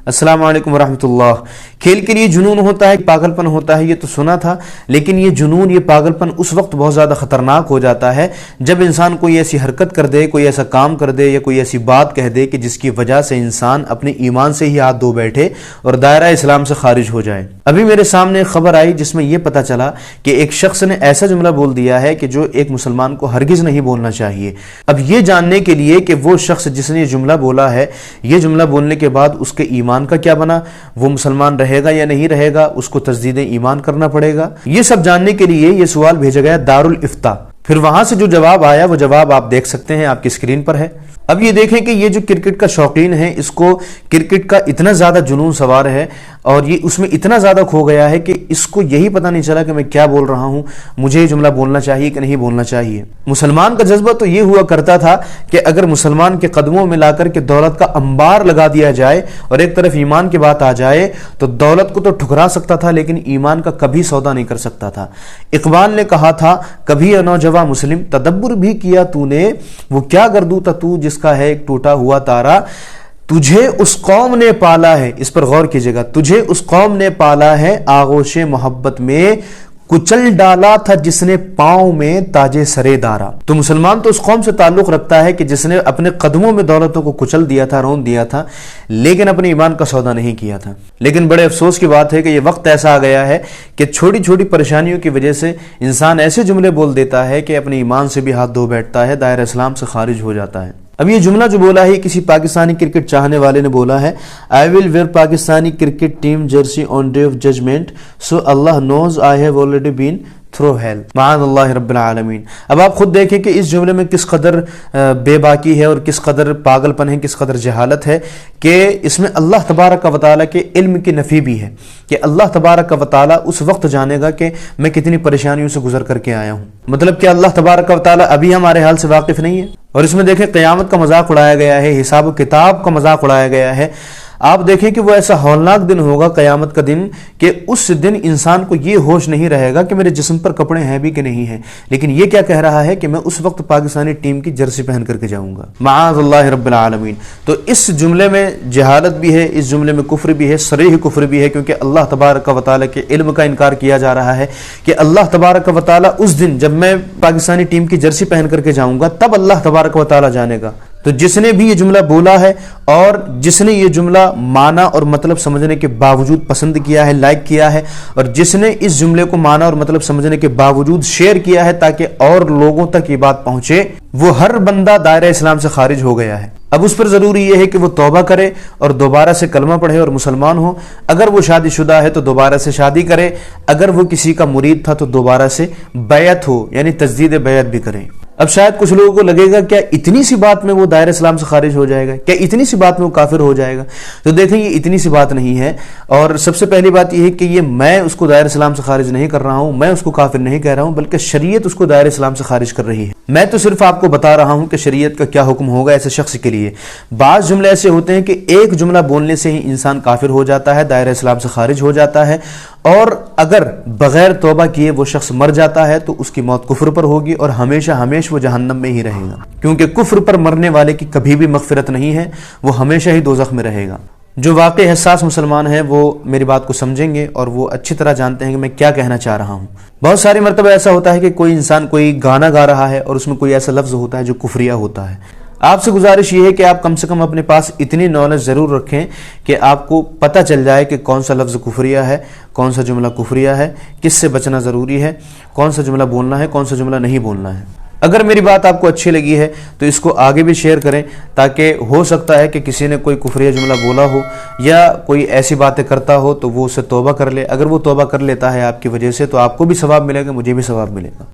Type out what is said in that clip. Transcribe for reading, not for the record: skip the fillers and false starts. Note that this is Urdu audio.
السلام علیکم ورحمۃ اللہ۔ کھیل کے لیے جنون ہوتا ہے، پاگلپن ہوتا ہے، یہ تو سنا تھا، لیکن یہ جنون، یہ پاگلپن اس وقت بہت زیادہ خطرناک ہو جاتا ہے جب انسان کوئی ایسی حرکت کر دے، کوئی ایسا کام کر دے یا کوئی ایسی بات کہہ دے کہ جس کی وجہ سے انسان اپنے ایمان سے ہی ہاتھ دھو بیٹھے اور دائرہ اسلام سے خارج ہو جائے۔ ابھی میرے سامنے ایک خبر آئی جس میں یہ پتہ چلا کہ ایک شخص نے ایسا جملہ بول دیا ہے کہ جو ایک مسلمان کو ہرگز نہیں بولنا چاہیے۔ اب یہ جاننے کے لیے کہ وہ شخص جس نے یہ جملہ بولا ہے، یہ جملہ بولنے کے بعد اس کے ایمان کا کیا بنا، وہ مسلمان رہے گا یا نہیں رہے گا، اس کو تجدید ایمان کرنا پڑے گا، یہ سب جاننے کے لیے یہ سوال بھیجا گیا دارالافتاء۔ پھر وہاں سے جو جواب آیا وہ جواب آپ دیکھ سکتے ہیں، آپ کی اسکرین پر ہے۔ اب یہ دیکھیں کہ یہ جو کرکٹ کا شوقین ہے، اس کو کرکٹ کا اتنا زیادہ جنون سوار ہے اور یہ اس میں اتنا زیادہ کھو گیا ہے کہ اس کو یہی پتہ نہیں چلا کہ میں کیا بول رہا ہوں، مجھے یہ جملہ بولنا چاہیے کہ نہیں بولنا چاہیے۔ مسلمان کا جذبہ تو یہ ہوا کرتا تھا کہ اگر مسلمان کے قدموں میں لا کر کے دولت کا انبار لگا دیا جائے اور ایک طرف ایمان کی بات آ جائے تو دولت کو تو ٹھکرا سکتا تھا لیکن ایمان کا کبھی سودا نہیں کر سکتا تھا۔ اقبال نے کہا تھا، کبھی نوجواں مسلم تدبر بھی کیا تو نے، وہ کیا گردو تھا تو جس کا ہے ایک ٹوٹا ہوا تارا، تجھے اس قوم نے پالا ہے، اس پر غور کیجئے گا، تجھے اس قوم نے پالا ہے، آغوش محبت میں کچل ڈالا تھا جس نے پاؤں میں تاج سرے دارا۔ تو مسلمان تو اس قوم سے تعلق رکھتا ہے کہ جس نے اپنے قدموں میں دولتوں کو کچل دیا تھا، رون دیا تھا، لیکن اپنے ایمان کا سودا نہیں کیا تھا۔ لیکن بڑے افسوس کی بات ہے کہ یہ وقت ایسا آ گیا ہے کہ چھوٹی چھوٹی پریشانیوں کی وجہ سے انسان ایسے جملے بول دیتا ہے کہ اپنے ایمان سے بھی ہاتھ دھو بیٹھتا ہے، دائرہ اسلام سے خارج ہو جاتا ہے۔ اب یہ جملہ جو بولا ہے کسی پاکستانی کرکٹ چاہنے والے نے بولا ہے، I will wear Pakistani cricket team Jersey on day of judgment so Allah knows I have already been through hell معاذ اللہ رب العالمین۔ اب آپ خود دیکھیں کہ اس جملے میں کس قدر بے باکی ہے اور کس قدر پاگلپن ہے، کس قدر جہالت ہے کہ اس میں اللہ تبارک و تعالیٰ کے علم کی نفی بھی ہے کہ اللہ تبارک و تعالیٰ اس وقت جانے گا کہ میں کتنی پریشانیوں سے گزر کر کے آیا ہوں۔ مطلب کہ اللہ تبارک و تعالیٰ ابھی ہمارے حال سے واقف نہیں ہے۔ اور اس میں دیکھیں قیامت کا مذاق اڑایا گیا ہے، حساب و کتاب کا مذاق اڑایا گیا ہے۔ آپ دیکھیں کہ وہ ایسا ہولناک دن ہوگا قیامت کا دن کہ اس دن انسان کو یہ ہوش نہیں رہے گا کہ میرے جسم پر کپڑے ہیں بھی کہ نہیں ہیں، لیکن یہ کیا کہہ رہا ہے کہ میں اس وقت پاکستانی ٹیم کی جرسی پہن کر کے جاؤں گا، معاذ اللہ رب العالمین۔ تو اس جملے میں جہالت بھی ہے، اس جملے میں کفر بھی ہے، صریح کفر بھی ہے، کیونکہ اللہ تبارک و تعالیٰ کے علم کا انکار کیا جا رہا ہے کہ اللہ تبارک و تعالیٰ اس دن جب میں پاکستانی ٹیم کی جرسی پہن کر کے جاؤں گا تب اللہ تبارک و تعالیٰ جانے گا۔ تو جس نے بھی یہ جملہ بولا ہے اور جس نے یہ جملہ معنی اور مطلب سمجھنے کے باوجود پسند کیا ہے، لائک کیا ہے، اور جس نے اس جملے کو معنی اور مطلب سمجھنے کے باوجود شیئر کیا ہے تاکہ اور لوگوں تک یہ بات پہنچے، وہ ہر بندہ دائرہ اسلام سے خارج ہو گیا ہے۔ اب اس پر ضروری یہ ہے کہ وہ توبہ کرے اور دوبارہ سے کلمہ پڑھے اور مسلمان ہو۔ اگر وہ شادی شدہ ہے تو دوبارہ سے شادی کرے، اگر وہ کسی کا مرید تھا تو دوبارہ سے بیعت ہو، یعنی تجدید بیعت بھی کریں۔ اب شاید کچھ لوگوں کو لگے گا کیا اتنی سی بات میں وہ دائرہ اسلام سے خارج ہو جائے گا، کیا اتنی سی بات میں وہ کافر ہو جائے گا؟ تو دیکھیں یہ اتنی سی بات نہیں ہے، اور سب سے پہلی بات یہ ہے کہ یہ میں اس کو دائرہ اسلام سے خارج نہیں کر رہا ہوں، میں اس کو کافر نہیں کہہ رہا ہوں، بلکہ شریعت اس کو دائرہ اسلام سے خارج کر رہی ہے۔ میں تو صرف آپ کو بتا رہا ہوں کہ شریعت کا کیا حکم ہوگا ایسے شخص کے لیے۔ بعض جملے ایسے ہوتے ہیں کہ ایک جملہ بولنے سے ہی انسان کافر ہو جاتا ہے، دائرہ اسلام سے خارج ہو جاتا ہے، اور اگر بغیر توبہ کیے وہ شخص مر جاتا ہے تو اس کی موت کفر پر ہوگی اور ہمیشہ ہمیشہ وہ جہنم میں ہی رہے گا، کیونکہ کفر پر مرنے والے کی کبھی بھی مغفرت نہیں ہے، وہ ہمیشہ ہی دوزخ میں رہے گا۔ جو واقعی حساس مسلمان ہیں وہ میری بات کو سمجھیں گے اور وہ اچھی طرح جانتے ہیں کہ میں کیا کہنا چاہ رہا ہوں۔ بہت ساری مرتبہ ایسا ہوتا ہے کہ کوئی انسان کوئی گانا گا رہا ہے اور اس میں کوئی ایسا لفظ ہوتا ہے جو کفریہ ہوتا ہے۔ آپ سے گزارش یہ ہے کہ آپ کم سے کم اپنے پاس اتنی نالج ضرور رکھیں کہ آپ کو پتہ چل جائے کہ کون سا لفظ کفریہ ہے، کون سا جملہ کفریہ ہے، کس سے بچنا ضروری ہے، کون سا جملہ بولنا ہے، کون سا جملہ نہیں بولنا ہے۔ اگر میری بات آپ کو اچھی لگی ہے تو اس کو آگے بھی شیئر کریں، تاکہ ہو سکتا ہے کہ کسی نے کوئی کفریہ جملہ بولا ہو یا کوئی ایسی باتیں کرتا ہو تو وہ اسے توبہ کر لے۔ اگر وہ توبہ کر لیتا ہے آپ کی وجہ سے تو آپ کو بھی ثواب ملے گا، مجھے بھی ثواب ملے گا۔